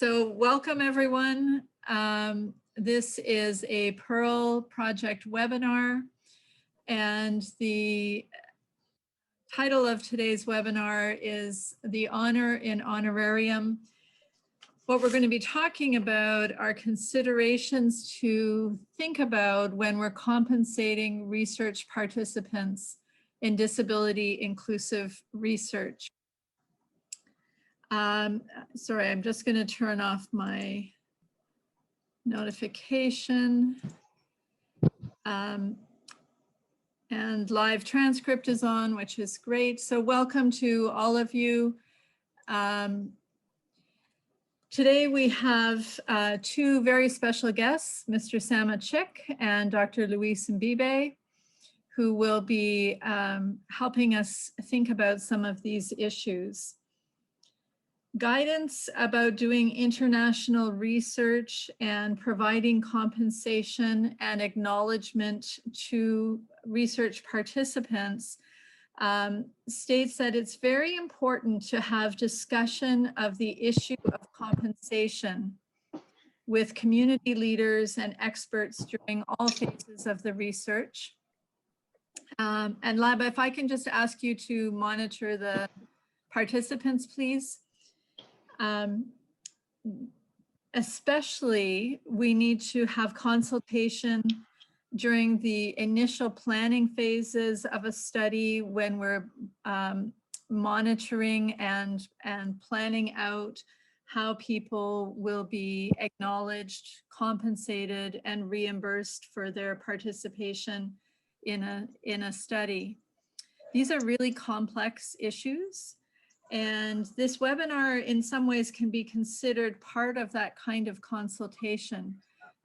So welcome everyone. This is a PIRL Project webinar, and the title of today's webinar is The Honor in Honorarium. What we're going to be talking about are considerations to think about when we're compensating research participants in disability inclusive research. Sorry, I'm just going to turn off my notification. And live transcript is on, which is great. So welcome to all of you. Today we have two very special guests, Mr. Sama Chick and Dr. Luis Mbibeh, who will be helping us think about some of these issues. Guidance about doing international research and providing compensation and acknowledgement to research participants states that it's very important to have discussion of the issue of compensation with community leaders and experts during all phases of the research. And Laba, if I can just ask you to monitor the participants, please. Especially, we need to have consultation during the initial planning phases of a study when we're monitoring and planning out how people will be acknowledged, compensated, and reimbursed for their participation in a study. These are really complex issues. And this webinar in some ways can be considered part of that kind of consultation,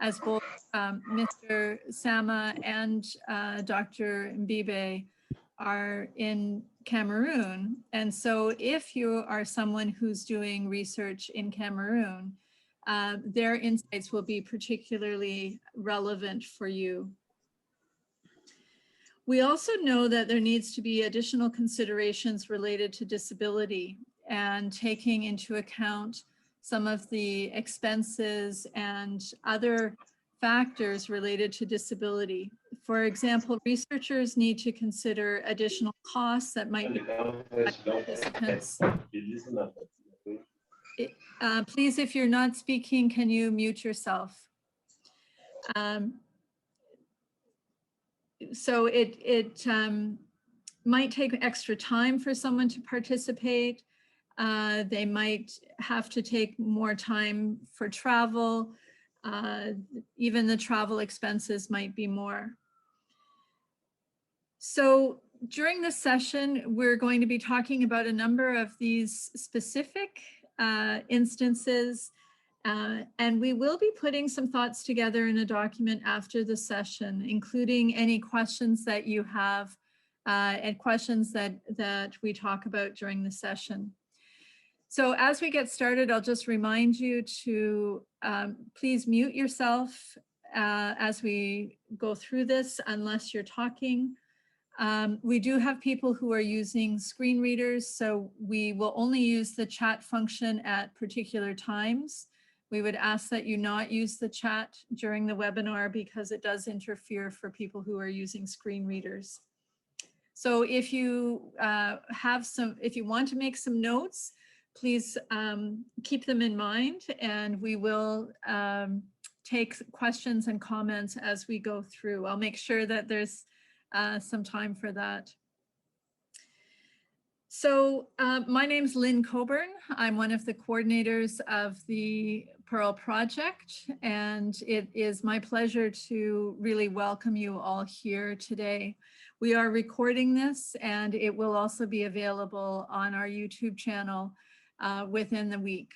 as both Mr. Sama and Dr. Mbibeh are in Cameroon. And so if you are someone who's doing research in Cameroon, their insights will be particularly relevant for you. We also know that there needs to be additional considerations related to disability and taking into account some of the expenses and other factors related to disability. For example, researchers need to consider additional costs that might be participants. Please, if you're not speaking, can you mute yourself? So it might take extra time for someone to participate. They might have to take more time for travel. Even the travel expenses might be more. So during this session, we're going to be talking about a number of these specific instances. And we will be putting some thoughts together in a document after the session, including any questions that you have and questions that we talk about during the session. So as we get started, I'll just remind you to please mute yourself as we go through this, unless you're talking. We do have people who are using screen readers, so we will only use the chat function at particular times. We would ask that you not use the chat during the webinar because it does interfere for people who are using screen readers. So if you if you want to make some notes, please keep them in mind, and we will take questions and comments as we go through. I'll make sure that there's some time for that. So my name's Lynn Coburn. I'm one of the coordinators of the PIRL Project, and it is my pleasure to really welcome you all here today. We are recording this, and it will also be available on our YouTube channel within the week.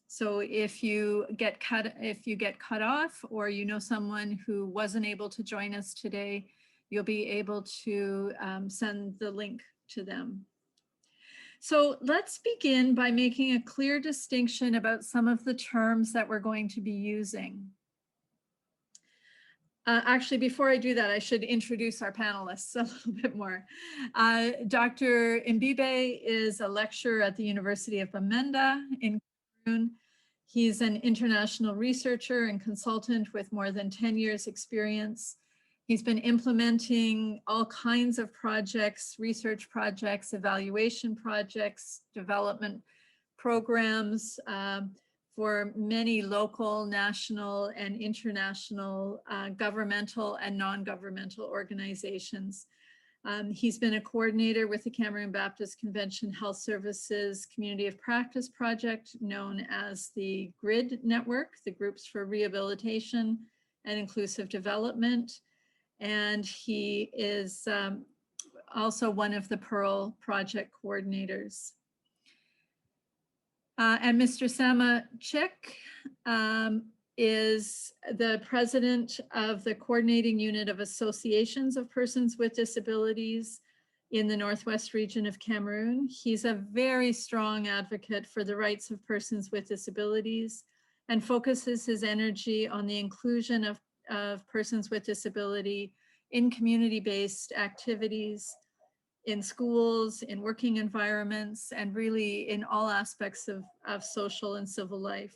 So if you get cut off, or you know someone who wasn't able to join us today, you'll be able to send the link to them. So let's begin by making a clear distinction about some of the terms that we're going to be using. Actually, before I do that, I should introduce our panelists a little bit more. Dr. Mbibeh is a lecturer at the University of Bamenda in Cameroon. He's an international researcher and consultant with more than 10 years experience. He's been implementing all kinds of projects, research projects, evaluation projects, development programs for many local, national, and international governmental and non-governmental organizations. He's been a coordinator with the Cameroon Baptist Convention Health Services Community of Practice Project, known as the GRID Network, the Groups for Rehabilitation and Inclusive Development. And he is also one of the PIRL Project Coordinators. And Mr. Sama Chik is the president of the coordinating unit of associations of persons with disabilities in the Northwest region of Cameroon. He's a very strong advocate for the rights of persons with disabilities and focuses his energy on the inclusion of persons with disability in community-based activities, in schools, in working environments, and really in all aspects of social and civil life.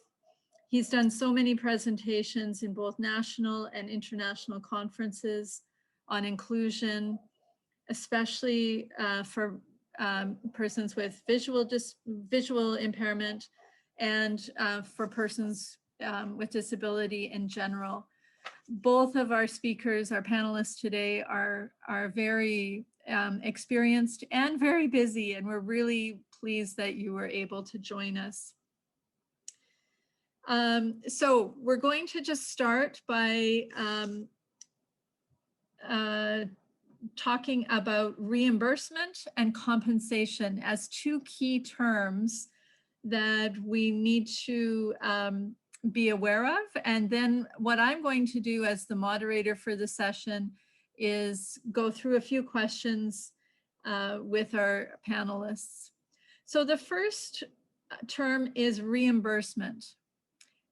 He's done so many presentations in both national and international conferences on inclusion, especially for persons with visual impairment and for persons with disability in general. Both of our speakers, our panelists today, are very experienced and very busy, and we're really pleased that you were able to join us. So we're going to just start by talking about reimbursement and compensation as two key terms that we need to be aware of. And then what I'm going to do as the moderator for the session is go through a few questions with our panelists. So the first term is reimbursement.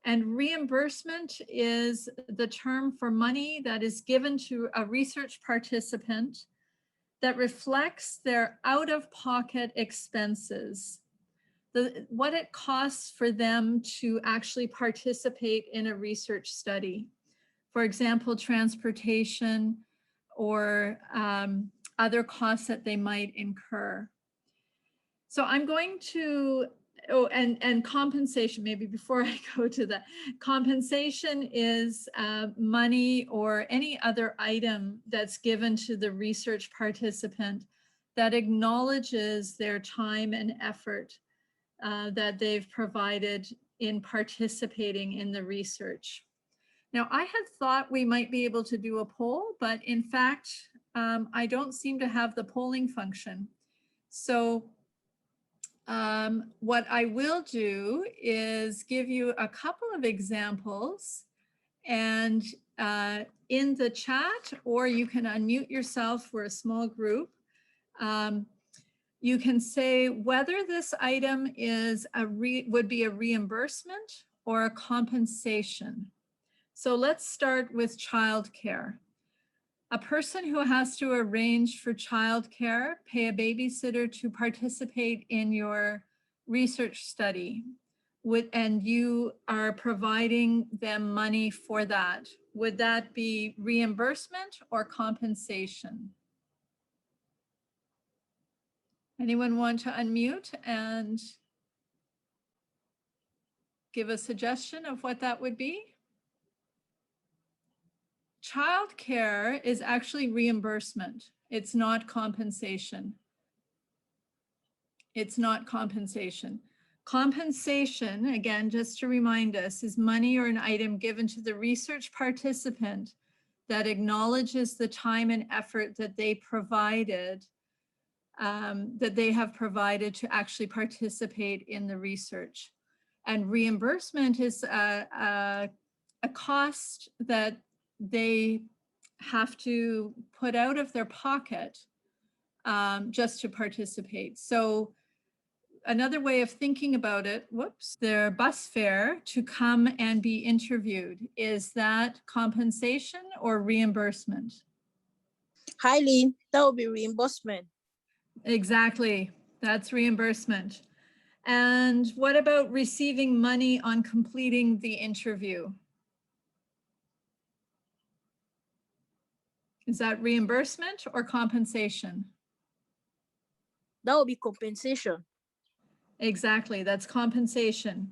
And reimbursement is the term for money that is given to a research participant that reflects their out-of-pocket expenses, what it costs for them to actually participate in a research study. For example, transportation or other costs that they might incur. So I'm going to, and compensation, maybe before I go to that, compensation is money or any other item that's given to the research participant that acknowledges their time and effort that they've provided in participating in the research. Now, I had thought we might be able to do a poll, but in fact, I don't seem to have the polling function. So what I will do is give you a couple of examples, and in the chat, or you can unmute yourself for a small group. You can say whether this item is would be a reimbursement or a compensation. So let's start with childcare. A person who has to arrange for childcare, pay a babysitter to participate in your research study, and you are providing them money for that. Would that be reimbursement or compensation? Anyone want to unmute and give a suggestion of what that would be? Childcare is actually reimbursement. It's not compensation. It's not compensation. Compensation, again, just to remind us, is money or an item given to the research participant that acknowledges the time and effort that they provided, that they have provided to actually participate in the research. And reimbursement is a cost that they have to put out of their pocket just to participate. So another way of thinking about it, their bus fare to come and be interviewed, is that compensation or reimbursement? Highly, that would be reimbursement. Exactly, that's reimbursement. And what about receiving money on completing the interview? Is that reimbursement or compensation? That would be compensation. Exactly, that's compensation.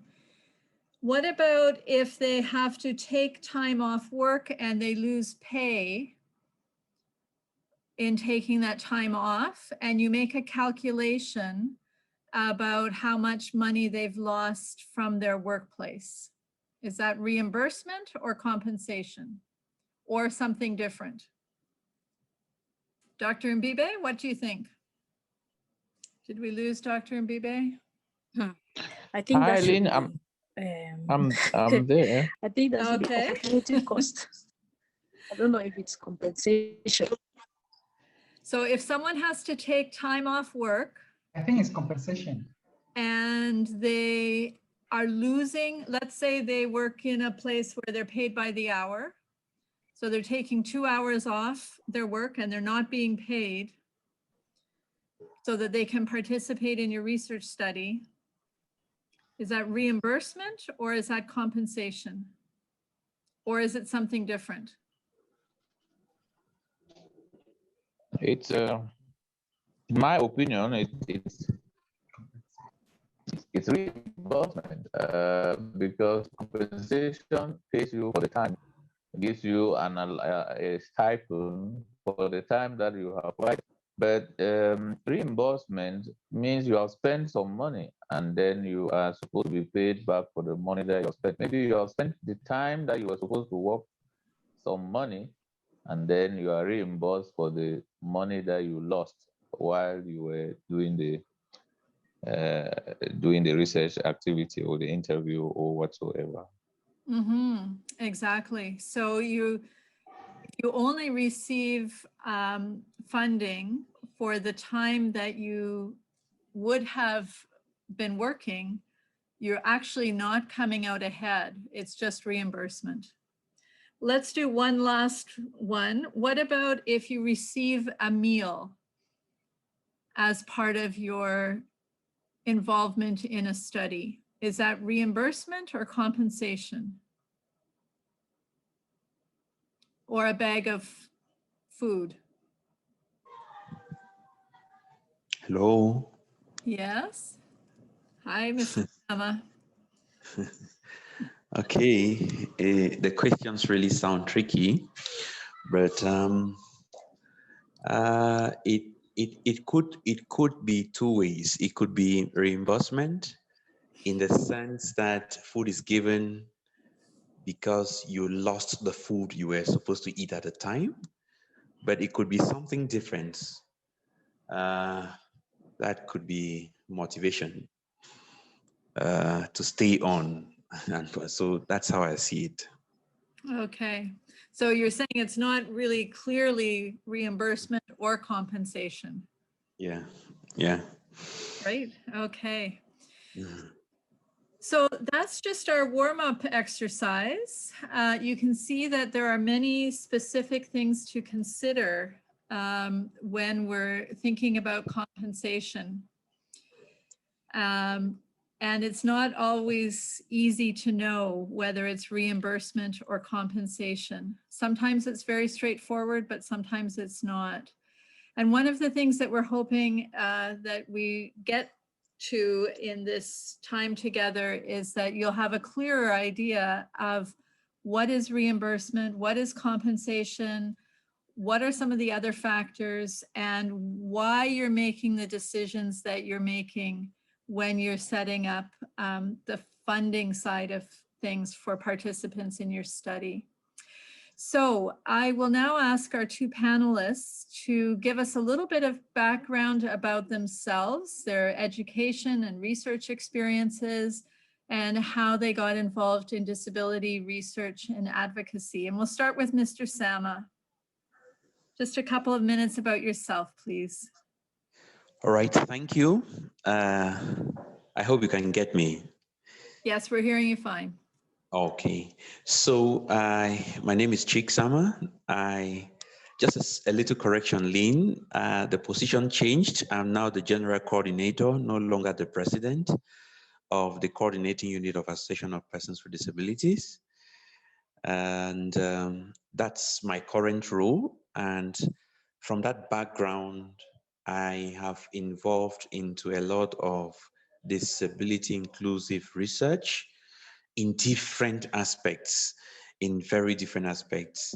What about if they have to take time off work and they lose pay in taking that time off, and you make a calculation about how much money they've lost from their workplace? Is that reimbursement or compensation or something different? Dr. Mbibeh, what do you think? Did we lose Dr. Mbibeh? I think that should Eileen, I'm there. I think that should Okay. be opportunity cost. I don't know if it's compensation. So if someone has to take time off work, I think it's compensation. and they are losing, let's say they work in a place where they're paid by the hour. So they're taking 2 hours off their work and they're not being paid so that they can participate in your research study. Is that reimbursement or is that compensation? Or is it something different? It's, in my opinion, it's reimbursement because compensation pays you for the time, gives you a stipend for the time that you have provided. But reimbursement means you have spent some money and then you are supposed to be paid back for the money that you have spent. Maybe you have spent the time that you were supposed to work some money, and then you are reimbursed for the money that you lost while you were doing the research activity or the interview or whatsoever. Mm-hmm. Exactly. So you only receive funding for the time that you would have been working. You're actually not coming out ahead. It's just reimbursement. Let's do one last one. What about if you receive a meal as part of your involvement in a study? Is that reimbursement or compensation? Or a bag of food? Hello. Yes. Hi, Mr. Sama. Okay, the questions really sound tricky, but it could be two ways. It could be reimbursement in the sense that food is given because you lost the food you were supposed to eat at the time, but it could be something different. That could be motivation to stay on. And so that's how I see it. Okay. So you're saying it's not really clearly reimbursement or compensation. Yeah. Yeah. Right. Okay. Mm. So that's just our warm-up exercise. You can see that there are many specific things to consider when we're thinking about compensation. And it's not always easy to know whether it's reimbursement or compensation. Sometimes it's very straightforward, but sometimes it's not. And one of the things that we're hoping that we get to in this time together is that you'll have a clearer idea of what is reimbursement, what is compensation, what are some of the other factors, and why you're making the decisions that you're making when you're setting up the funding side of things for participants in your study. So I will now ask our two panelists to give us a little bit of background about themselves, their education and research experiences, and how they got involved in disability research and advocacy. And we'll start with Mr. Sama. Just a couple of minutes about yourself, please. All right, thank you. I hope you can get me. Yes, we're hearing you fine. Okay, so my name is Chiksama. I Just a little correction, Lynn. The position changed. I'm now the general coordinator, no longer the president of the coordinating unit of Association of Persons with Disabilities. And that's my current role. And from that background, I have involved into a lot of disability inclusive research in different aspects, in very different aspects.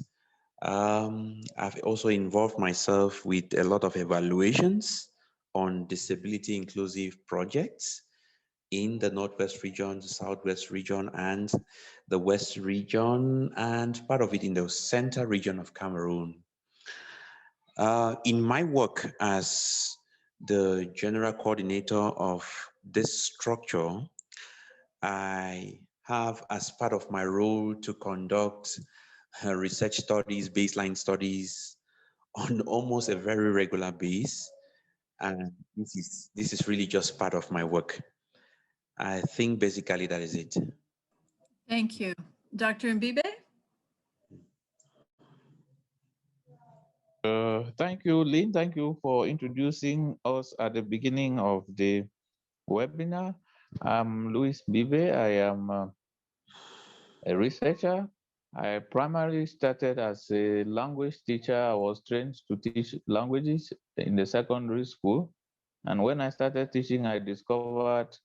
I've also involved myself with a lot of evaluations on disability inclusive projects in the Northwest region, the Southwest region, and the West region, and part of it in the center region of Cameroon. In my work as the general coordinator of this structure, I have as part of my role to conduct research studies, baseline studies on almost a very regular basis. And this is really just part of my work. I think basically that is it. Thank you. Dr. Mbibeh? Thank you, Lynn. Thank you for introducing us at the beginning of the webinar. I'm Louis Mbibeh. I am a researcher. I primarily started as a language teacher. I was trained to teach languages in the secondary school. And when I started teaching, I discovered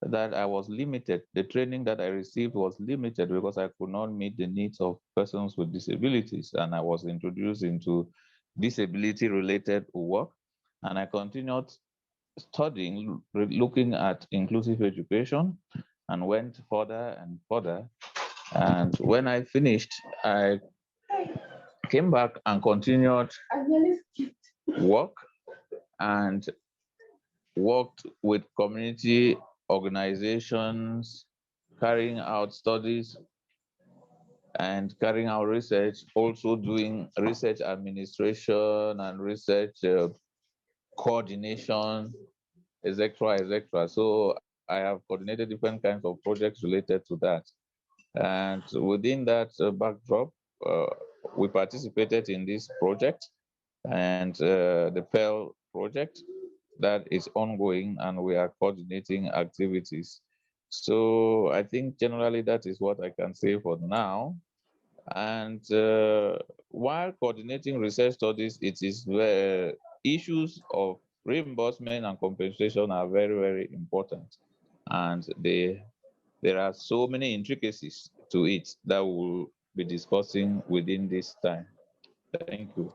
that I was limited. The training that I received was limited because I could not meet the needs of persons with disabilities. And I was introduced into disability-related work. And I continued studying, looking at inclusive education, and went further and further. And when I finished, I came back and continued work and worked with community organizations, carrying out studies and carrying out research, also doing research administration and research coordination, etc., etc. So I have coordinated different kinds of projects related to that. And within that backdrop, we participated in this project and the PIRL project that is ongoing, and we are coordinating activities. So I think generally that is what I can say for now. And while coordinating research studies, it is where issues of reimbursement and compensation are very, very important. And there are so many intricacies to it that we'll be discussing within this time. Thank you.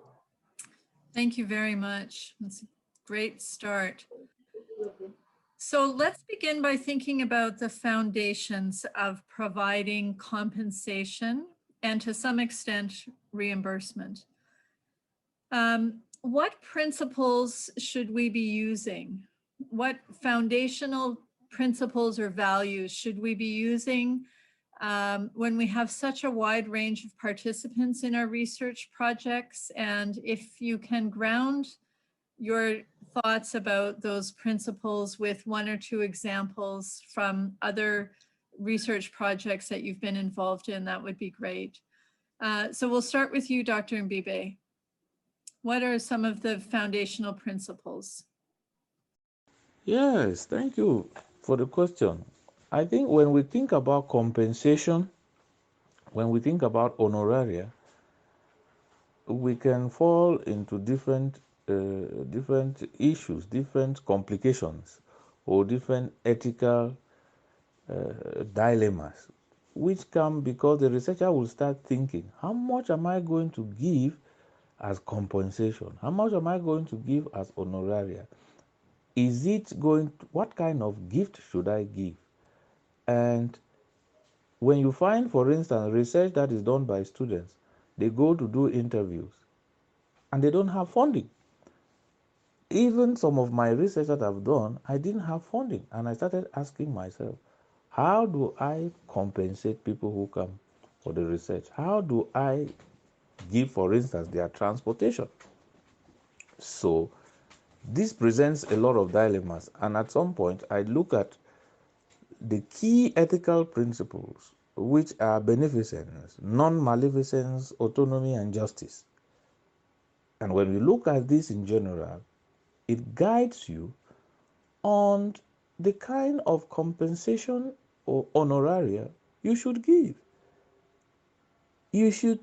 Thank you very much. That's a great start. So let's begin by thinking about the foundations of providing compensation and to some extent reimbursement. What principles should we be using? What foundational principles or values should we be using when we have such a wide range of participants in our research projects? And if you can ground your thoughts about those principles with one or two examples from other research projects that you've been involved in, that would be great. So we'll start with you, Dr. Mbibeh. What are some of the foundational principles? Yes, thank you for the question. I think when we think about compensation, when we think about honoraria, we can fall into different issues, different complications, or different ethical dilemmas, which come because the researcher will start thinking, how much am I going to give as compensation? How much am I going to give as honoraria? Is it going to, what kind of gift should I give? And when you find, for instance, research that is done by students, they go to do interviews and they don't have funding. Even some of my research that I've done, I didn't have funding. And I started asking myself, how do I compensate people who come for the research? How do I give, for instance, their transportation? So this presents a lot of dilemmas. And at some point, I look at the key ethical principles, which are beneficence, non-maleficence, autonomy, and justice. And when we look at this in general, it guides you on the kind of compensation or honoraria you should give. You should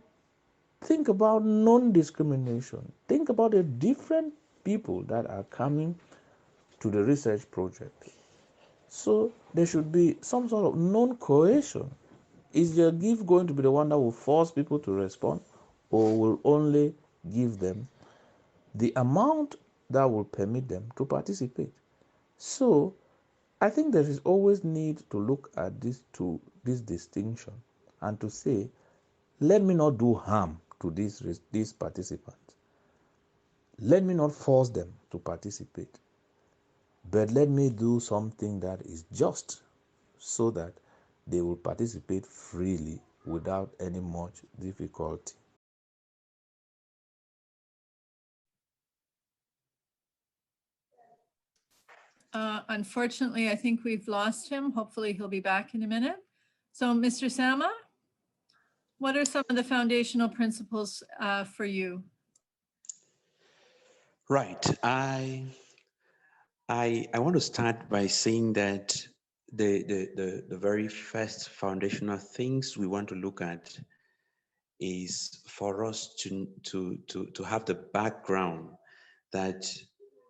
think about non-discrimination. Think about the different people that are coming to the research project. So there should be some sort of non-coercion. Is your gift going to be the one that will force people to respond, or will only give them the amount that will permit them to participate? So I think there is always need to look at this distinction and to say, let me not do harm to these participants. Let me not force them to participate, but let me do something that is just so that they will participate freely without any much difficulty. Unfortunately, I think we've lost him. Hopefully he'll be back in a minute. So Mr. Sama, what are some of the foundational principles for you? Right. I want to start by saying that the very first foundational things we want to look at is for us to have the background that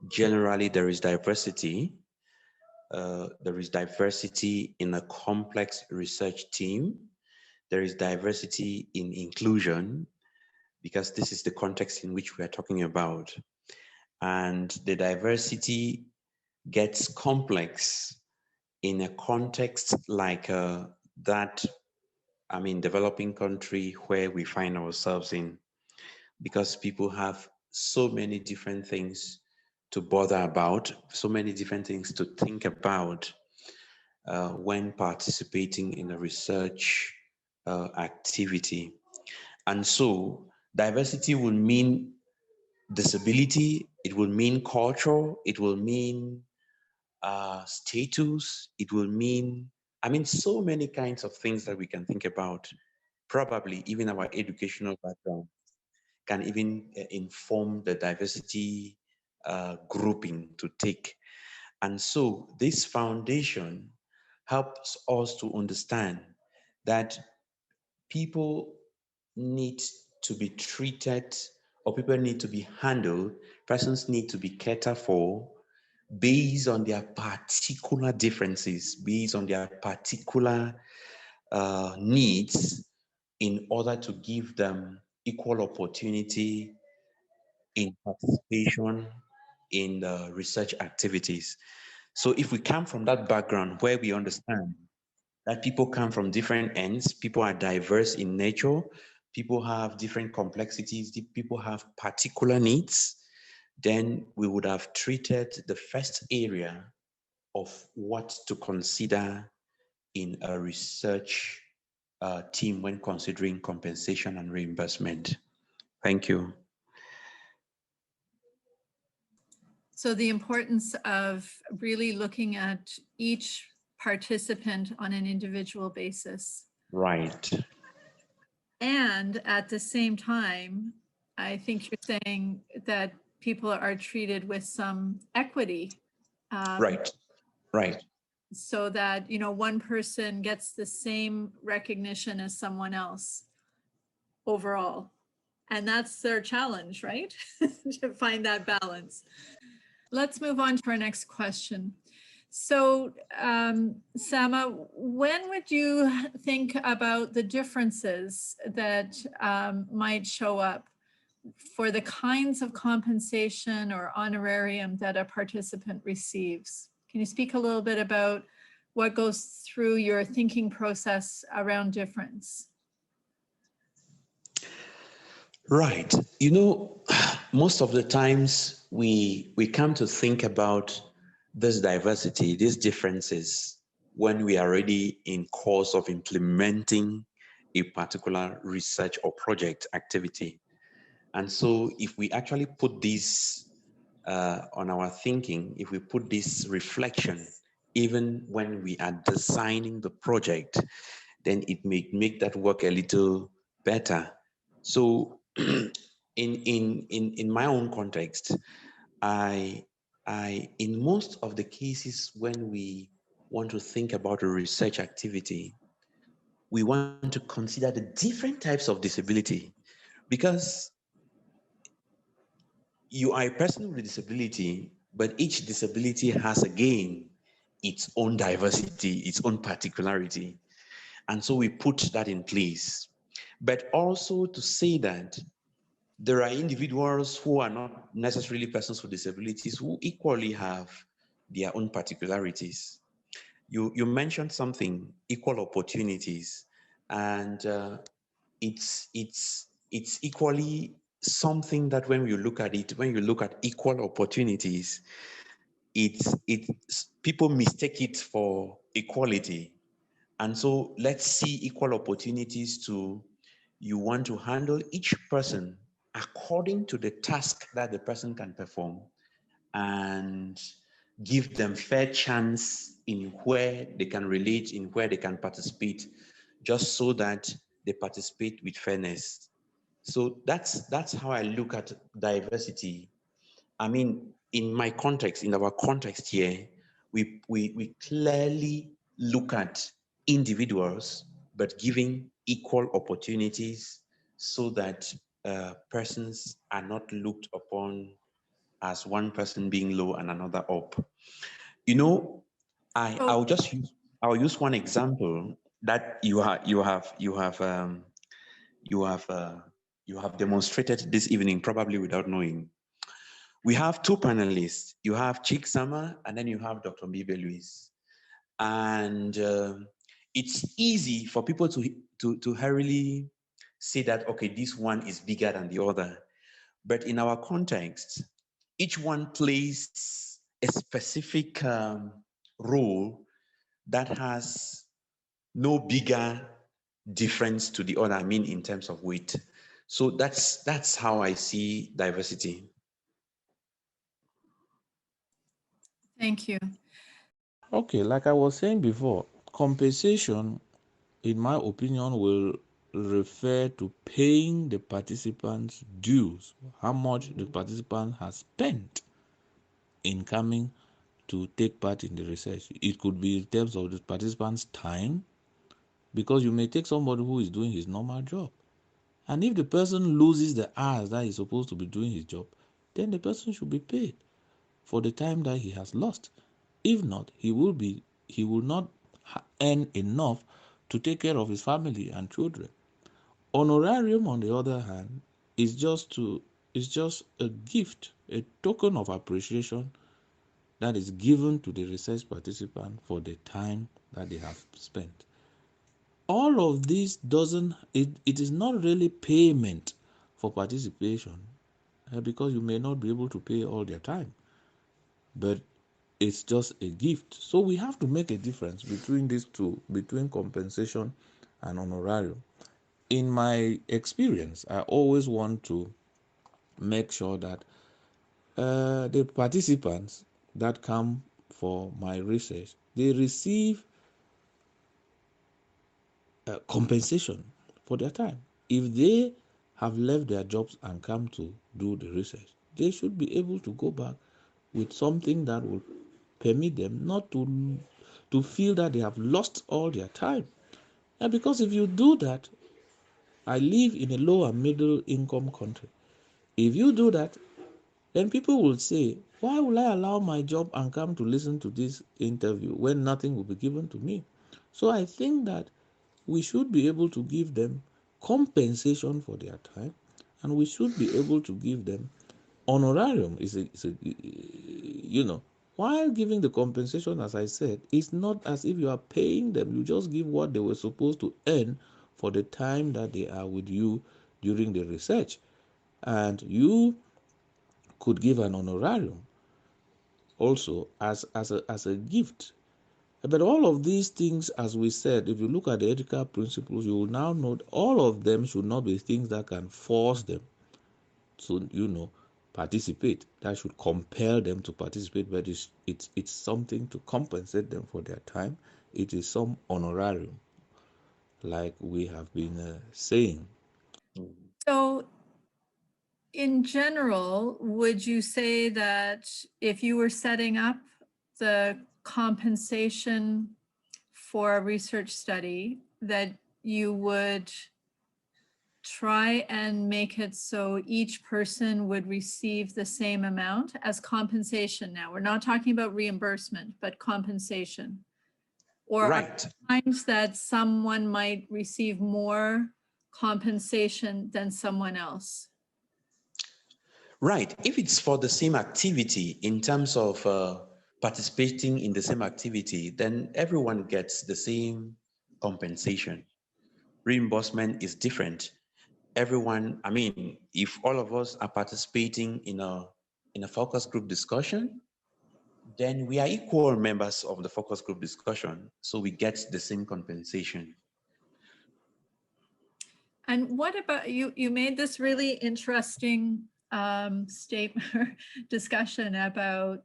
generally there is diversity. There is diversity in a complex research team. There is diversity in inclusion, because this is the context in which we are talking about. And the diversity gets complex in a context like that, developing country where we find ourselves in, because people have so many different things to bother about, so many different things to think about when participating in a research activity. And so diversity will mean disability, it will mean culture, it will mean status, it will mean, so many kinds of things that we can think about. Probably even our educational background can even inform the diversity grouping to take. And so this foundation helps us to understand that people need to be treated, or people need to be handled, persons need to be catered for based on their particular differences, based on their particular needs, in order to give them equal opportunity in participation in the research activities. So if we come from that background where we understand that people come from different ends, people are diverse in nature, people have different complexities, people have particular needs, then we would have treated the first area of what to consider in a research team when considering compensation and reimbursement. Thank you. So the importance of really looking at each participant on an individual basis. Right. And at the same time, I think you're saying that people are treated with some equity. Right. So that, one person gets the same recognition as someone else overall. And that's their challenge, right? To find that balance. Let's move on to our next question. So, Sama, when would you think about the differences that might show up for the kinds of compensation or honorarium that a participant receives? Can you speak a little bit about what goes through your thinking process around difference? Right. Most of the times we come to think about this diversity, these differences, when we are already in course of implementing a particular research or project activity. And so if we actually put this on our thinking, if we put this reflection, even when we are designing the project, then it may make that work a little better. So in my own context, I in most of the cases when we want to think about a research activity, we want to consider the different types of disability, because you are a person with a disability, but each disability has again its own diversity, its own particularity. And so we put that in place. But also to say that there are individuals who are not necessarily persons with disabilities who equally have their own particularities. You mentioned something, equal opportunities, and it's equally something that when you look at it, when you look at equal opportunities, it's people mistake it for equality. And so let's see equal opportunities to, you want to handle each person according to the task that the person can perform and give them fair chance in where they can relate, in where they can participate, just so that they participate with fairness. So that's how I look at diversity. I mean, in my context, in our context here, we clearly look at individuals, but giving equal opportunities so that persons are not looked upon as one person being low and another up. You know, I'll use one example that you have demonstrated this evening, probably without knowing. We have two panelists. You have Chick Sama, and then you have Dr. Mbibeh. And it's easy for people to hurriedly say that, okay, this one is bigger than the other. But in our context, each one plays a specific role that has no bigger difference to the other, I mean, in terms of weight. So that's how I see diversity. Thank you. Okay, like I was saying before, compensation, in my opinion, will refer to paying the participants' dues, how much the participant has spent in coming to take part in the research. It could be in terms of the participant's time, because you may take somebody who is doing his normal job, and if the person loses the hours that he's supposed to be doing his job, then the person should be paid for the time that he has lost. If not, he will not earn enough to take care of his family and children. Honorarium, on the other hand, is just a gift, a token of appreciation that is given to the research participant for the time that they have spent. All of this it is not really payment for participation, because you may not be able to pay all their time, but it's just a gift. So we have to make a difference between these two, between compensation and honorarium. In my experience, I always want to make sure that the participants that come for my research, they receive compensation for their time. If they have left their jobs and come to do the research, they should be able to go back with something that will permit them not to feel that they have lost all their time. And because if you do that, I live in a low and middle income country. If you do that, then people will say, why will I allow my job and come to listen to this interview when nothing will be given to me? So I think that we should be able to give them compensation for their time, and we should be able to give them honorarium. While giving the compensation, as I said, it's not as if you are paying them. You just give what they were supposed to earn for the time that they are with you during the research. And you could give an honorarium also as a gift. But all of these things, as we said, if you look at the ethical principles, you will now note all of them should not be things that can force them to, participate. That should compel them to participate, but it's something to compensate them for their time. It is some honorarium, like we have been saying. So in general, would you say that if you were setting up the compensation for a research study, that you would try and make it so each person would receive the same amount as compensation? Now, we're not talking about reimbursement, but compensation. Or Right. are there times that someone might receive more compensation than someone else? Right. If it's for the same activity in terms of participating in the same activity, then everyone gets the same compensation. Reimbursement is different. Everyone, I mean, if all of us are participating in a focus group discussion, then we are equal members of the focus group discussion, so we get the same compensation. And what about you? You made this really interesting statement discussion about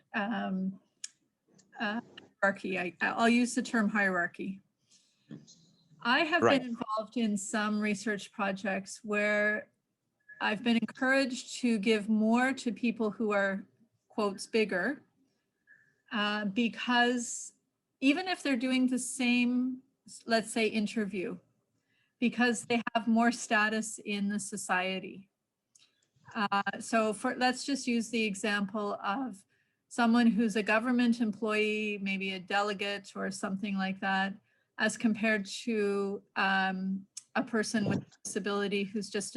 hierarchy. I'll use the term hierarchy. I have Right. been involved in some research projects where I've been encouraged to give more to people who are, quotes, bigger, because even if they're doing the same, let's say, interview, because they have more status in the society. So let's just use the example of someone who's a government employee, maybe a delegate or something like that, as compared to a person with a disability who's just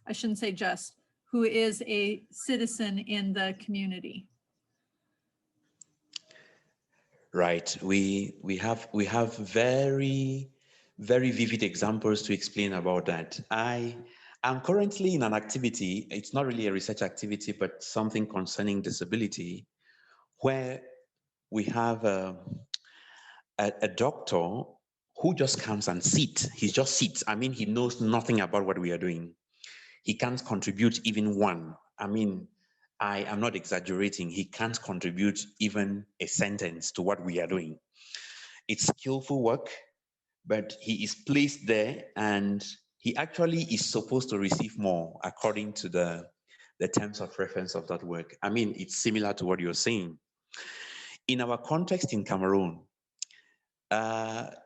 I shouldn't say just, who is a citizen in the community. Right. We have very vivid examples to explain about that. I'm currently in an activity. It's not really a research activity, but something concerning disability, where we have a doctor who just comes and sits. He just sits. I mean, he knows nothing about what we are doing. He can't contribute even one. I mean, I am not exaggerating. He can't contribute even a sentence to what we are doing. It's skillful work, but he is placed there and he actually is supposed to receive more according to the terms of reference of that work. I mean, it's similar to what you're saying. In our context in Cameroon,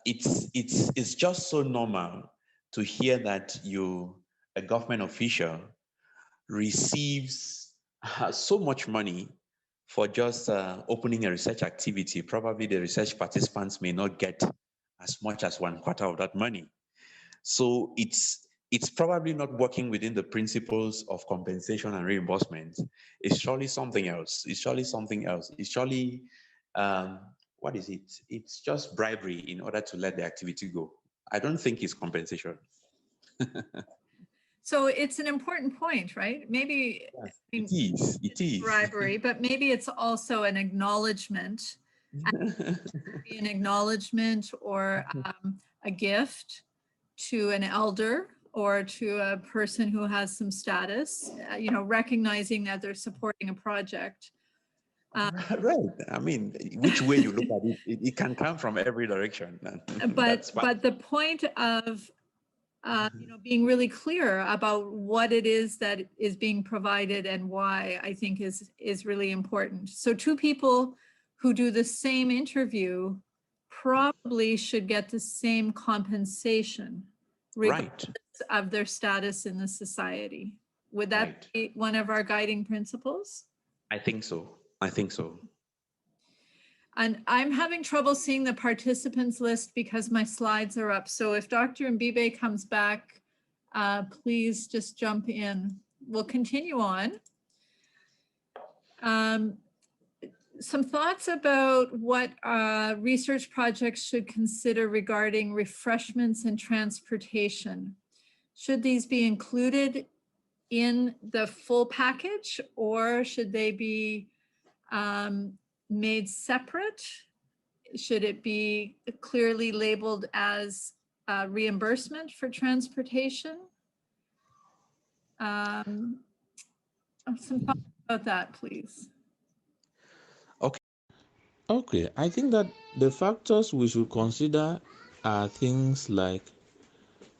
it's just so normal to hear that a government official receives so much money for just opening a research activity. Probably the research participants may not get as much as 1/4 of that money. So it's probably not working within the principles of compensation and reimbursement. It's surely something else. It's surely something else. It's surely, what is it? It's just bribery in order to let the activity go. I don't think it's compensation. So it's an important point, right? Maybe Yes, I mean, it is. bribery, but maybe it's also an acknowledgement, an acknowledgement or a gift to an elder or to a person who has some status, you know, recognizing that they're supporting a project. Right. I mean, which way you look at it, it can come from every direction. But the point of you know, being really clear about what it is that is being provided and why, I think is really important. So two people who do the same interview probably should get the same compensation, regardless of their status in the society. Would that be one of our guiding principles? I think so. I think so. And I'm having trouble seeing the participants list because my slides are up. So if Dr. Mbibeh comes back, please just jump in. We'll continue on. Some thoughts about what research projects should consider regarding refreshments and transportation. Should these be included in the full package, or should they be made separate? Should it be clearly labeled as reimbursement for transportation? Some thoughts about that, please. Okay, I think that the factors we should consider are things like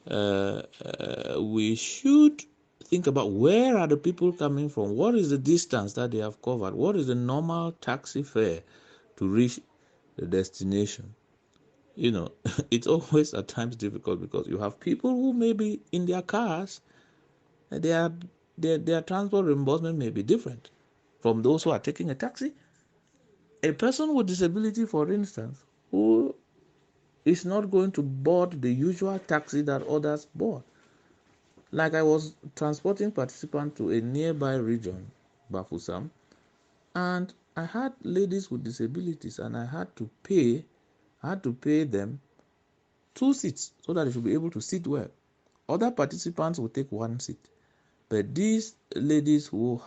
we should think about where are the people coming from? What is the distance that they have covered? What is the normal taxi fare to reach the destination? You know, it's always at times difficult because you have people who may be in their cars, and their transport reimbursement may be different from those who are taking a taxi. A person with disability, for instance, who is not going to board the usual taxi that others board. Like I was transporting participants to a nearby region, Bafusam, and I had ladies with disabilities, and I had to pay them 2 seats so that they should be able to sit well. Other participants will take 1 seat, but these ladies who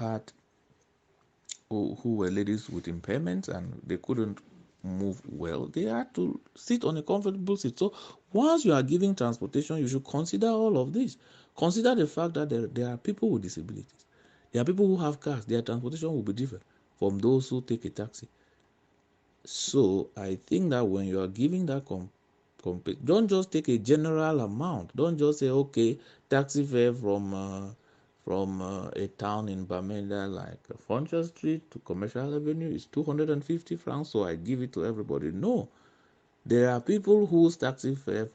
were ladies with impairments and they couldn't move well, they had to sit on a comfortable seat. So once you are giving transportation, you should consider all of this. Consider the fact that there are people with disabilities. There are people who have cars. Their transportation will be different from those who take a taxi. So I think that when you are giving that don't just take a general amount. Don't just say, okay, taxi fare from a town in Bamenda like Frontier Street to Commercial Avenue is 250 francs, so I give it to everybody. No, there are people whose taxi fare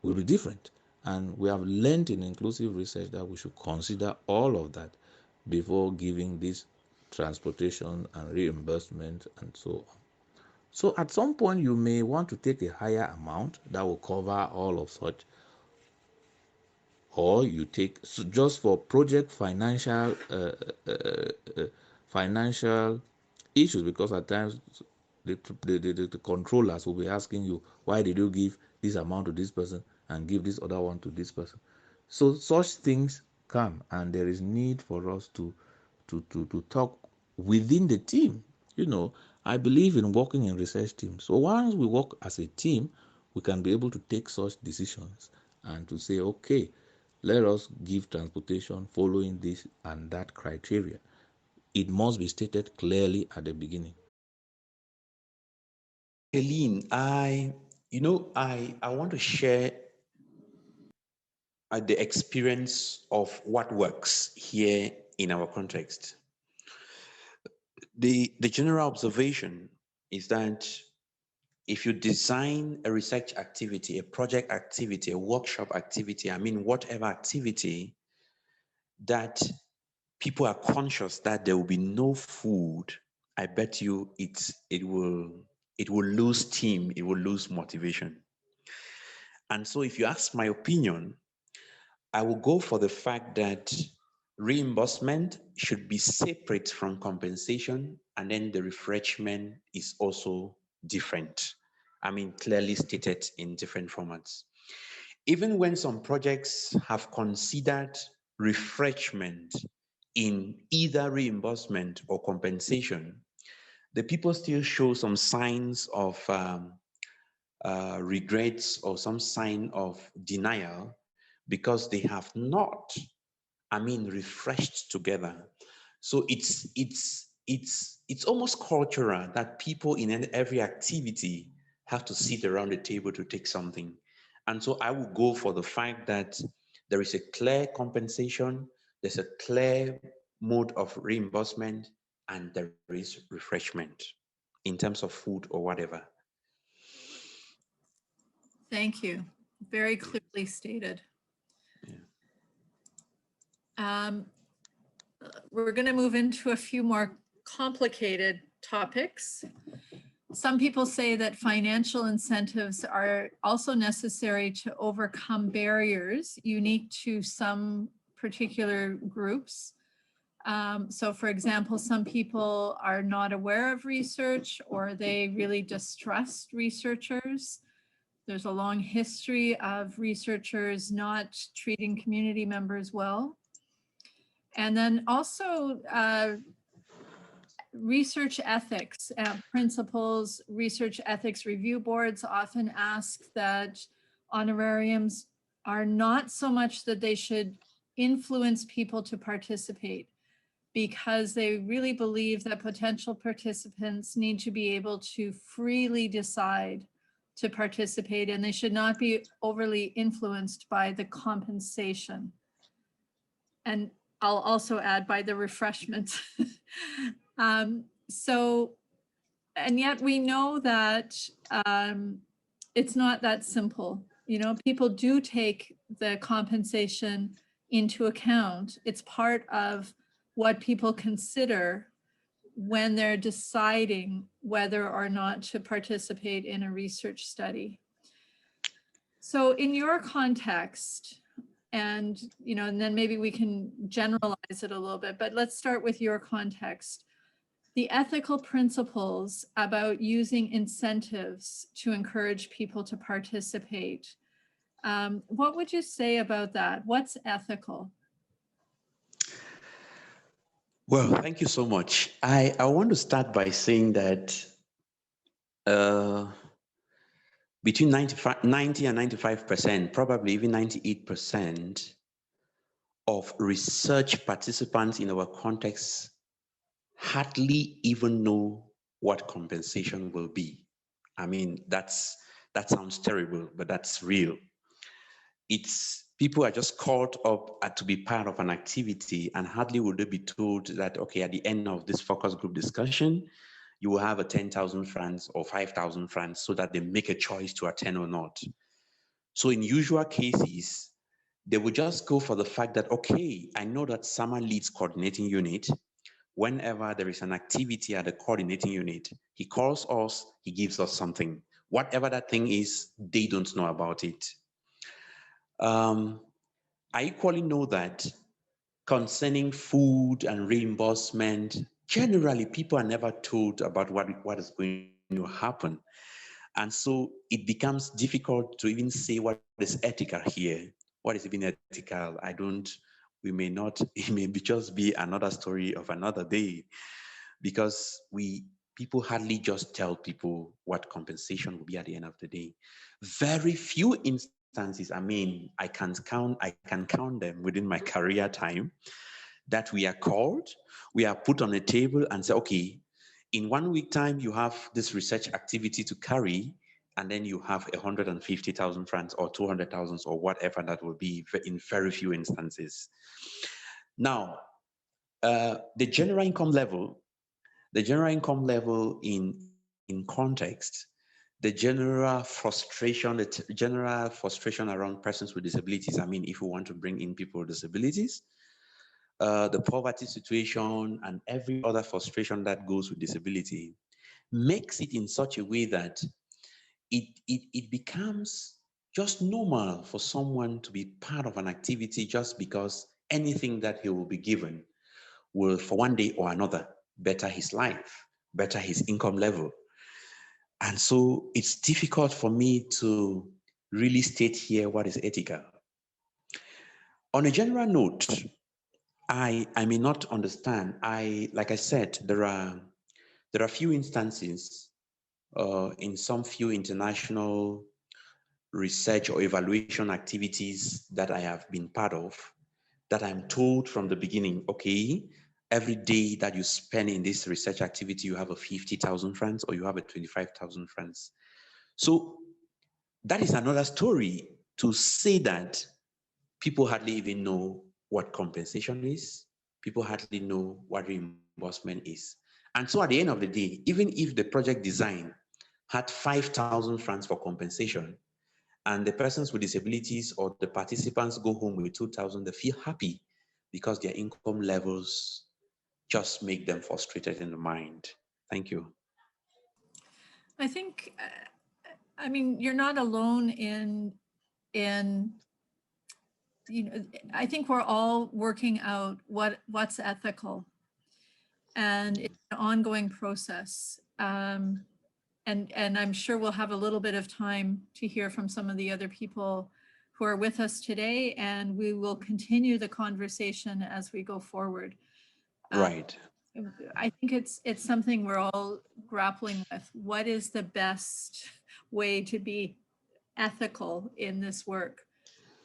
will be different, and we have learned in inclusive research that we should consider all of that before giving this transportation and reimbursement and so on. So at some point you may want to take a higher amount that will cover all of such, or you take just for project financial issues, because at times the controllers will be asking you, why did you give this amount to this person and give this other one to this person? So such things come, and there is need for us to talk within the team. You know, I believe in working in research teams. So once we work as a team, we can be able to take such decisions and to say, okay, let us give transportation following this and that criteria. It must be stated clearly at the beginning. Helene, I want to share the experience of what works here in our context. The general observation is that if you design a research activity, a project activity, a workshop activity, whatever activity, that people are conscious that there will be no food, I bet you it will lose steam, it will lose motivation. And so if you ask my opinion, I will go for the fact that reimbursement should be separate from compensation, and then the refreshment is also different. Clearly stated in different formats. Even when some projects have considered refreshment in either reimbursement or compensation, the people still show some signs of regrets or some sign of denial because they have not, refreshed together. So it's almost cultural that people in every activity have to sit around the table to take something. And so I will go for the fact that there is a clear compensation, there's a clear mode of reimbursement, and there is refreshment in terms of food or whatever. Thank you. Very clearly stated. Yeah. We're going to move into a few more complicated topics. Some people say that financial incentives are also necessary to overcome barriers unique to some particular groups. So for example, some people are not aware of research, or they really distrust researchers. There's a long history of researchers not treating community members well. And then also research ethics principles. Research ethics review boards often ask that honorariums are not so much that they should influence people to participate, because they really believe that potential participants need to be able to freely decide to participate, and they should not be overly influenced by the compensation. and I'll also add by the refreshments. And yet we know that it's not that simple. You know, people do take the compensation into account. It's part of what people consider when they're deciding whether or not to participate in a research study. So in your context, and and then maybe we can generalize it a little bit, but let's start with your context. The ethical principles about using incentives to encourage people to participate. What would you say about that? What's ethical? Well, thank you so much. I want to start by saying that between 90 and 95%, probably even 98% of research participants in our context hardly even know what compensation will be. I mean, that sounds terrible, but that's real. It's people are just caught up to be part of an activity, and hardly will they be told that, okay, at the end of this focus group discussion, you will have a 10,000 francs or 5,000 francs so that they make a choice to attend or not. So in usual cases, they will just go for the fact that, okay, I know that Sama leads coordinating unit. Whenever there is an activity at the coordinating unit, he calls us, he gives us something. Whatever that thing is, they don't know about it. I equally know that concerning food and reimbursement, generally people are never told about what is going to happen. And so it becomes difficult to even say what is ethical here. What is even ethical? We may not, it may just be another story of another day, because people hardly just tell people what compensation will be at the end of the day. Very few instances, I mean, I can count them within my career time, that we are called, we are put on a table and say, okay, in 1 week time, you have this research activity to carry, and then you have 150,000 francs or 200,000 or whatever that will be, in very few instances. Now, the general income level in context, the general frustration around persons with disabilities. I mean, if we want to bring in people with disabilities, the poverty situation and every other frustration that goes with disability makes it in such a way that it becomes just normal for someone to be part of an activity just because anything that he will be given will, for one day or another, better his life, better his income level. And so it's difficult for me to really state here what is ethical. On a general note, I may not understand. Like I said, there are few instances in some few international research or evaluation activities that I have been part of, that I'm told from the beginning, okay, every day that you spend in this research activity, you have a 50,000 francs or you have a 25,000 francs. So that is another story to say that people hardly even know what compensation is. People hardly know what reimbursement is. And so at the end of the day, even if the project design had 5,000 francs for compensation, and the persons with disabilities or the participants go home with 2,000, they feel happy because their income levels just make them frustrated in the mind. Thank you. I think, I mean, you're not alone in, I think we're all working out what's ethical, and it's an ongoing process. And I'm sure we'll have a little bit of time to hear from some of the other people who are with us today, and we will continue the conversation as we go forward. Right. I think it's something we're all grappling with. What is the best way to be ethical in this work?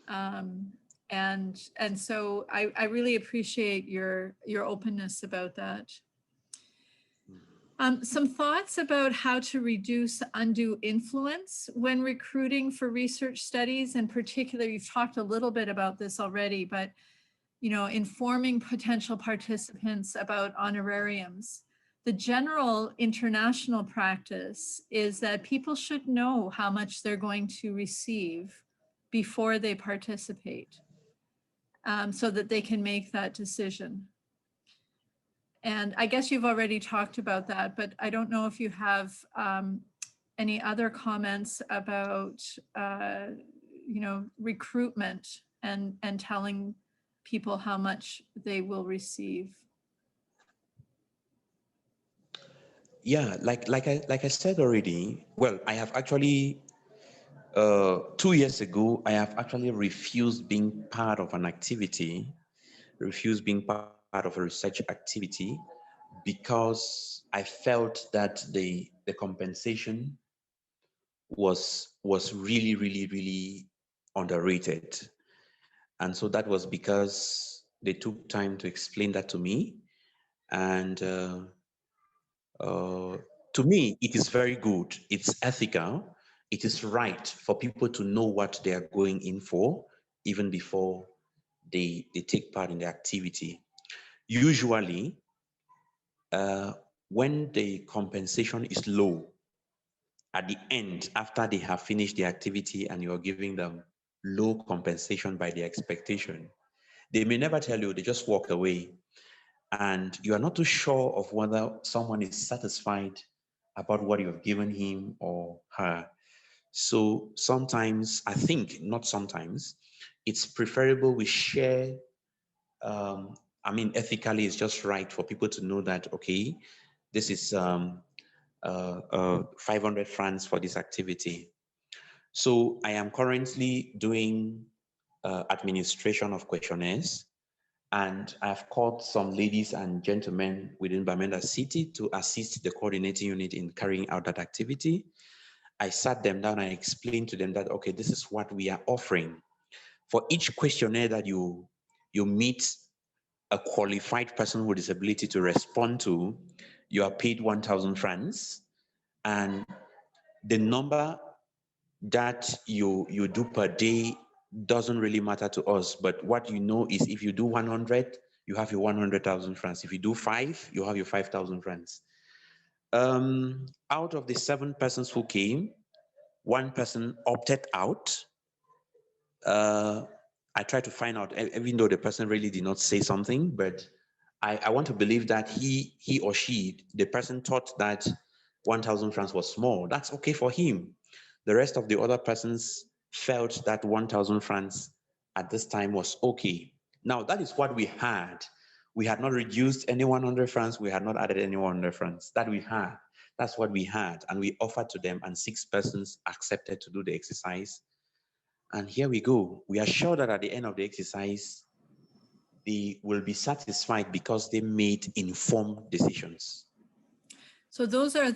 And so I really appreciate your openness about that. Some thoughts about how to reduce undue influence when recruiting for research studies. In particular, you've talked a little bit about this already, but informing potential participants about honorariums. The general international practice is that people should know how much they're going to receive before they participate, so that they can make that decision. And I guess you've already talked about that, but I don't know if you have any other comments about, recruitment and telling people how much they will receive. Yeah, like I said already, well, I have actually 2 years ago, I have actually refused being part of an activity, refused being part of a research activity, because I felt that the compensation was really, really, really underrated. And so that was because they took time to explain that to me. And to me, it is very good. It's ethical. It is right for people to know what they are going in for, even before they take part in the activity. Usually, when the compensation is low, at the end, after they have finished the activity and you're giving them low compensation by the expectation, they may never tell you, they just walk away. And you are not too sure of whether someone is satisfied about what you have given him or her. So sometimes, I think, not sometimes, it's preferable we share. Ethically, it's just right for people to know that, okay, this is 500 francs for this activity. So I am currently doing administration of questionnaires, and I've called some ladies and gentlemen within Bamenda City to assist the coordinating unit in carrying out that activity. I sat them down and explained to them that, okay, this is what we are offering. For each questionnaire that you meet a qualified person with disability to respond to, you are paid 1,000 francs. And the number that you do per day doesn't really matter to us. But what you know is if you do 100, you have your 100,000 francs. If you do 5, you have your 5,000 francs. Out of the 7 persons who came, 1 person opted out. I tried to find out, even though the person really did not say something, but I want to believe that he or she, the person thought that 1,000 francs was small. That's okay for him. The rest of the other persons felt that 1,000 francs at this time was okay. Now, that is what we had. We had not reduced any 100 francs. We had not added any 100 francs. That we had. That's what we had. And we offered to them, and 6 persons accepted to do the exercise. And here we go. We are sure that at the end of the exercise, they will be satisfied because they made informed decisions. So those are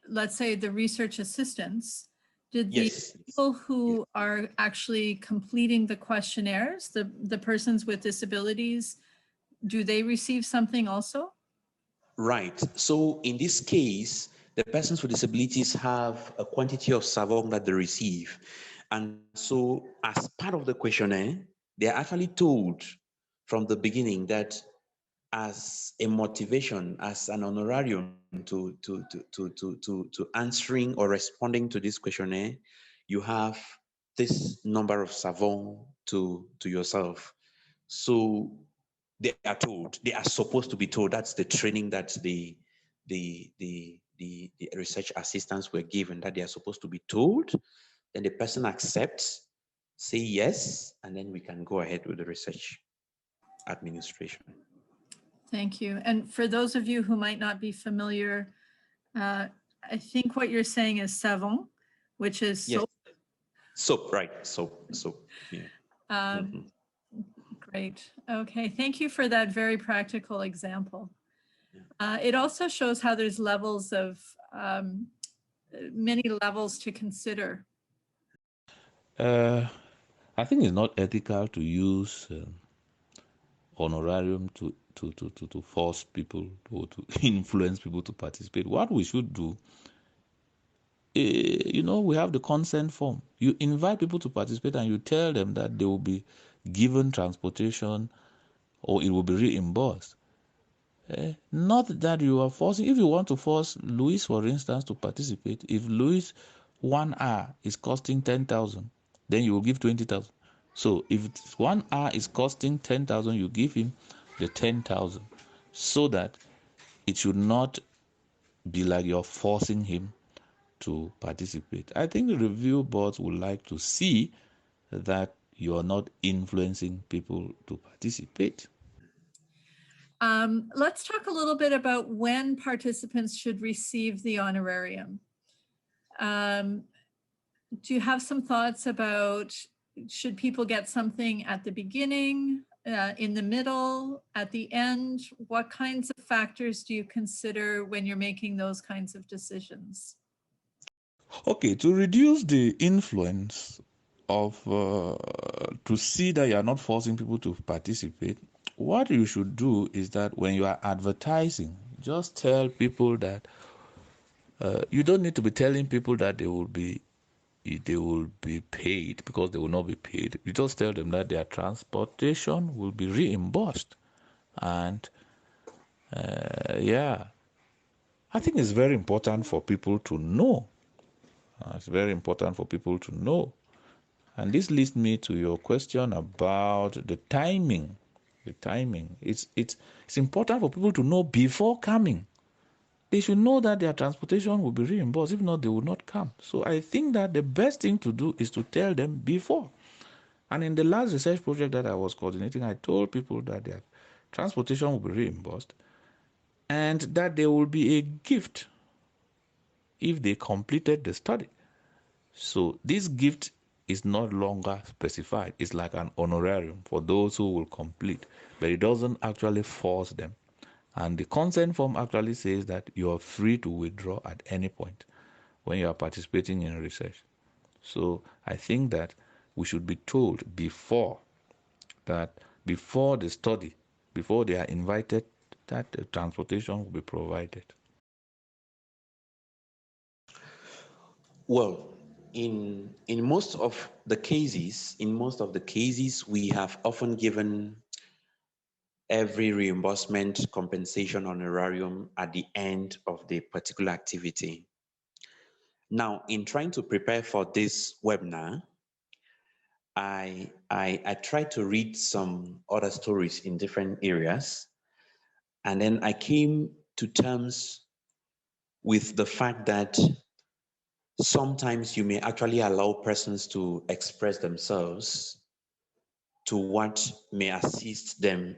let's say, the research assistants. Did the people who are actually completing the questionnaires, the persons with disabilities, do they receive something also? Right. So in this case, the persons with disabilities have a quantity of savon that they receive. And so as part of the questionnaire, they are actually told from the beginning that as a motivation, as an honorarium to answering or responding to this questionnaire, you have this number of savon to yourself. So they are told, they are supposed to be told. That's the training that the research assistants were given, that they are supposed to be told. Then the person accepts, say yes, and then we can go ahead with the research administration. Thank you. And for those of you who might not be familiar, I think what you're saying is savon, which is soap. Yes. Soap, right? Soap. Yeah. Great. Okay. Thank you for that very practical example. It also shows how there's levels of many levels to consider. I think it's not ethical to use honorarium to force people or to influence people to participate. What we should do, we have the consent form. You invite people to participate and you tell them that they will be given transportation or it will be reimbursed. Not that you are forcing. If you want to force Louis, for instance, to participate, if Louis 1 hour is costing 10,000, then you will give 20,000. So if 1 hour is costing 10,000, you give him the 10,000, so that it should not be like you're forcing him to participate. I think the review boards would like to see that you're not influencing people to participate. Let's talk a little bit about when participants should receive the honorarium. Do you have some thoughts about, should people get something at the beginning, in the middle, at the end? What kinds of factors do you consider when you're making those kinds of decisions? Okay, to reduce the influence of, to see that you are not forcing people to participate, what you should do is that when you are advertising, just tell people that you don't need to be telling people that they will be paid, because they will not be paid. You just tell them that their transportation will be reimbursed. And yeah, I think it's very important for people to know. It's very important for people to know. And this leads me to your question about the timing. The timing. It's important for people to know before coming. They should know that their transportation will be reimbursed. If not, they will not come. So I think that the best thing to do is to tell them before. And in the last research project that I was coordinating, I told people that their transportation will be reimbursed and that there will be a gift if they completed the study. So this gift is no longer specified. It's like an honorarium for those who will complete, but it doesn't actually force them. And the consent form actually says that you are free to withdraw at any point when you are participating in research. So I think that we should be told before that, before the study, before they are invited, that the transportation will be provided. Well, in most of the cases, we have often given every reimbursement, compensation, honorarium at the end of the particular activity. Now, in trying to prepare for this webinar, I tried to read some other stories in different areas, and then I came to terms with the fact that sometimes you may actually allow persons to express themselves to what may assist them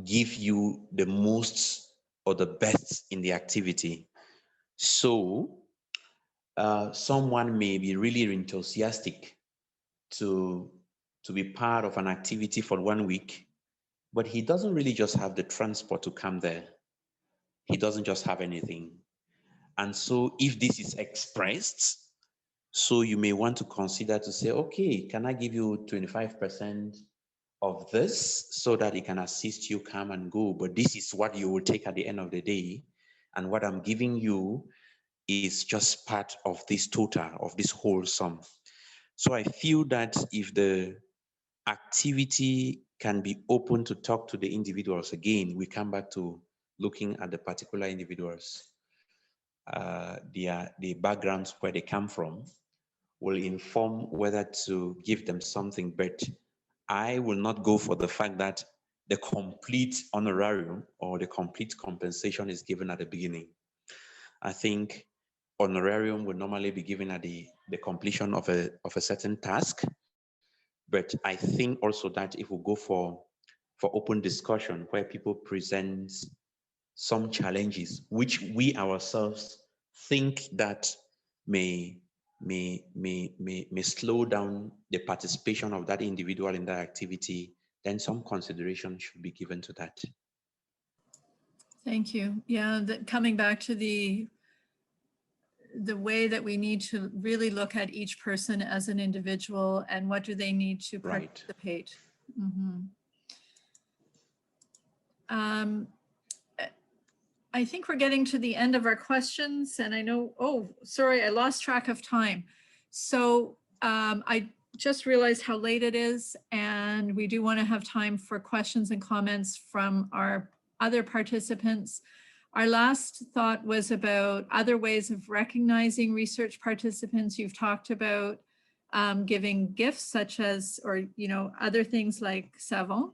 give you the most or the best in the activity. So someone may be really enthusiastic to be part of an activity for 1 week, but he doesn't really just have the transport to come there. He doesn't just have anything. And so if this is expressed, so you may want to consider to say, okay, can I give you 25% of this so that it can assist you come and go? But this is what you will take at the end of the day. And what I'm giving you is just part of this total, of this whole sum. So I feel that if the activity can be open to talk to the individuals again, we come back to looking at the particular individuals, the backgrounds where they come from, will inform whether to give them something. But I will not go for the fact that the complete honorarium or the complete compensation is given at the beginning. I think honorarium would normally be given at the completion of a certain task. But I think also that if we go for open discussion where people present some challenges which we ourselves think that may slow down the participation of that individual in that activity, then some consideration should be given to that. Thank you. Yeah, coming back to the way that we need to really look at each person as an individual and what do they need to participate. Right. Mm-hmm. I think we're getting to the end of our questions, and I know, oh, sorry, I lost track of time. So I just realized how late it is, and we do want to have time for questions and comments from our other participants. Our last thought was about other ways of recognizing research participants. You've talked about giving gifts such as, or, you know, other things like savon.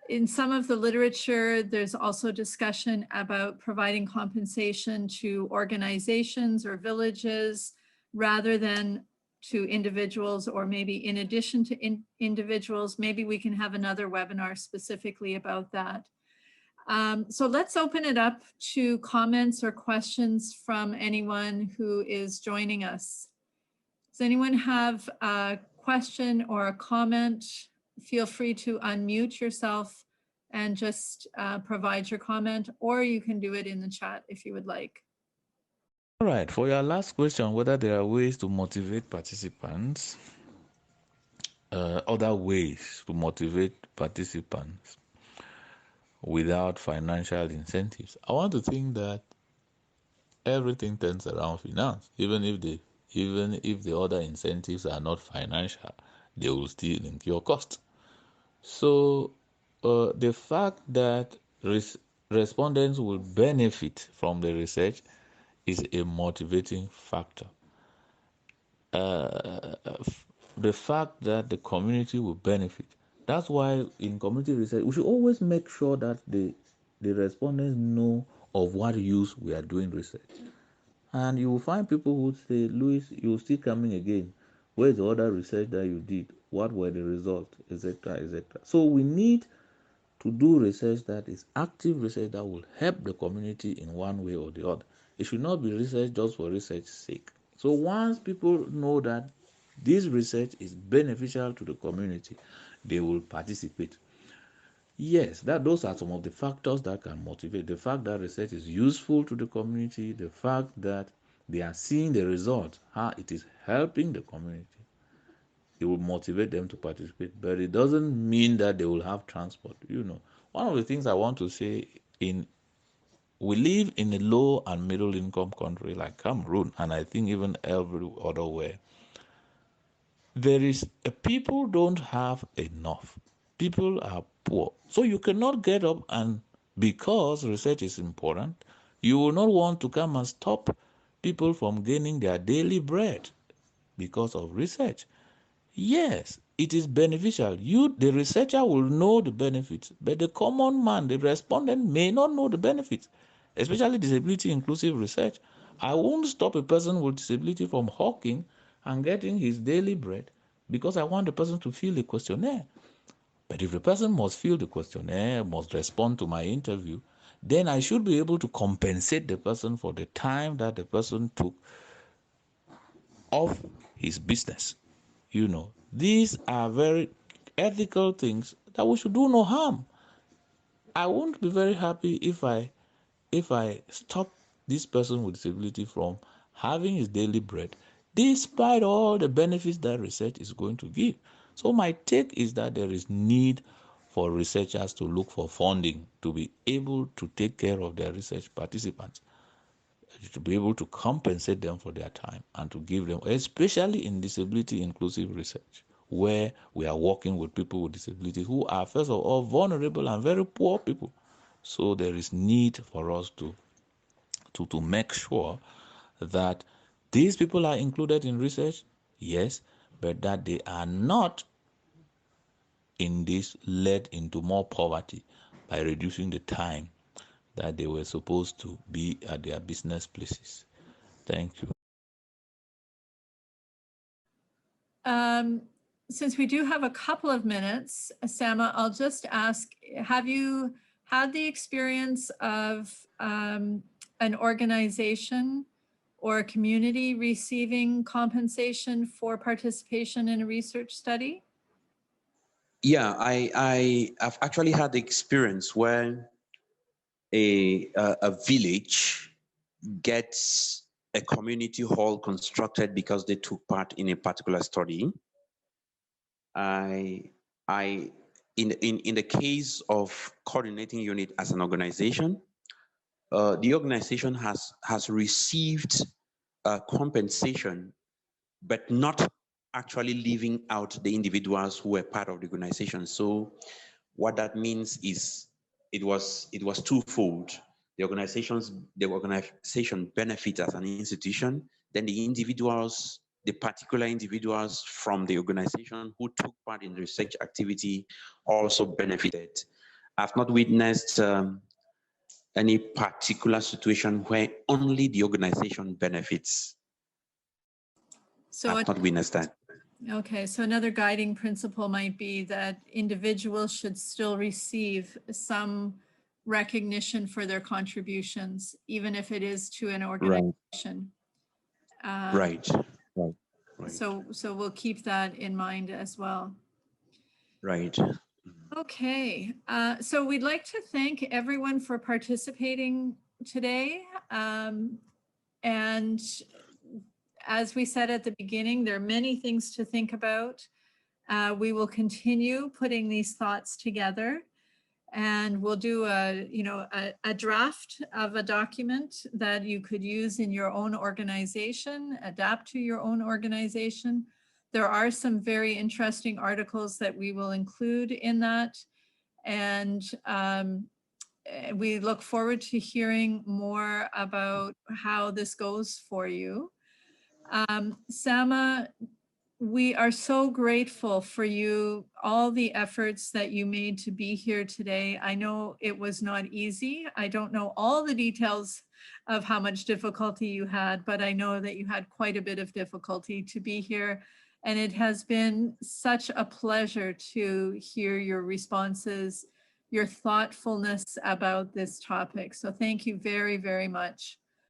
In some of the literature, there's also discussion about providing compensation to organizations or villages rather than to individuals, or maybe in addition to individuals. Maybe we can have another webinar specifically about that. So let's open it up to comments or questions from anyone who is joining us. Does anyone have a question or a comment? Feel free to unmute yourself and just provide your comment, or you can do it in the chat if you would like. All right, for your last question, whether there are ways to motivate participants, other ways to motivate participants without financial incentives, I want to think that everything turns around finance. Even if the other incentives are not financial, they will still incur cost. So the fact that respondents will benefit from the research is a motivating factor. The fact that the community will benefit. That's why in community research, we should always make sure that the respondents know of what use we are doing research. And you will find people who say, Louis, you're still coming again. Where's the other research that you did? What were the results, etc., etc. So we need to do research that is active research that will help the community in one way or the other. It should not be research just for research's sake. So once people know that this research is beneficial to the community, they will participate. Yes, those are some of the factors that can motivate. The fact that research is useful to the community, the fact that they are seeing the results, how it is helping the community. It will motivate them to participate, but it doesn't mean that they will have transport. You know, one of the things I want to say, we live in a low and middle income country like Cameroon, and I think even every other way. People don't have enough. People are poor. So you cannot get up, and because research is important, you will not want to come and stop people from gaining their daily bread because of research. Yes, it is beneficial. The researcher will know the benefits, but the common man, the respondent, may not know the benefits, especially disability inclusive research. I won't stop a person with disability from hawking and getting his daily bread because I want the person to fill the questionnaire. But if the person must fill the questionnaire, must respond to my interview, then I should be able to compensate the person for the time that the person took off his business. You know, these are very ethical things that we should do no harm. I won't be very happy if I stop this person with disability from having his daily bread, despite all the benefits that research is going to give. So my take is that there is need for researchers to look for funding to be able to take care of their research participants, to be able to compensate them for their time and to give them, especially in disability inclusive research, where we are working with people with disability who are, first of all, vulnerable and very poor people. So there is need for us to make sure that these people are included in research, yes, but that they are not led into more poverty by reducing the time that they were supposed to be at their business places. Thank you. Since we do have a couple of minutes, Sama, I'll just ask, have you had the experience of an organization or a community receiving compensation for participation in a research study? Yeah, I've actually had the experience where a village gets a community hall constructed because they took part in a particular study. In the case of coordinating unit as an organization, the organization has received compensation, but not actually leaving out the individuals who were part of the organization. So what that means is it was twofold. The organization benefits as an institution, then the individuals, the particular individuals from the organization who took part in the research activity also benefited. I've not witnessed any particular situation where only the organization benefits. So I've not witnessed that. okay, so another guiding principle might be that individuals should still receive some recognition for their contributions, even if it is to an organization. Right. So we'll keep that in mind as well. Right. Okay, so we'd like to thank everyone for participating today. And as we said at the beginning, there are many things to think about. We will continue putting these thoughts together, and we'll do a draft of a document that you could use in your own organization, adapt to your own organization. There are some very interesting articles that we will include in that. And we look forward to hearing more about how this goes for you. Sama, we are so grateful for you, all the efforts that you made to be here today. I know it was not easy. I don't know all the details of how much difficulty you had, but I know that you had quite a bit of difficulty to be here. And it has been such a pleasure to hear your responses, your thoughtfulness about this topic. So thank you very, very much.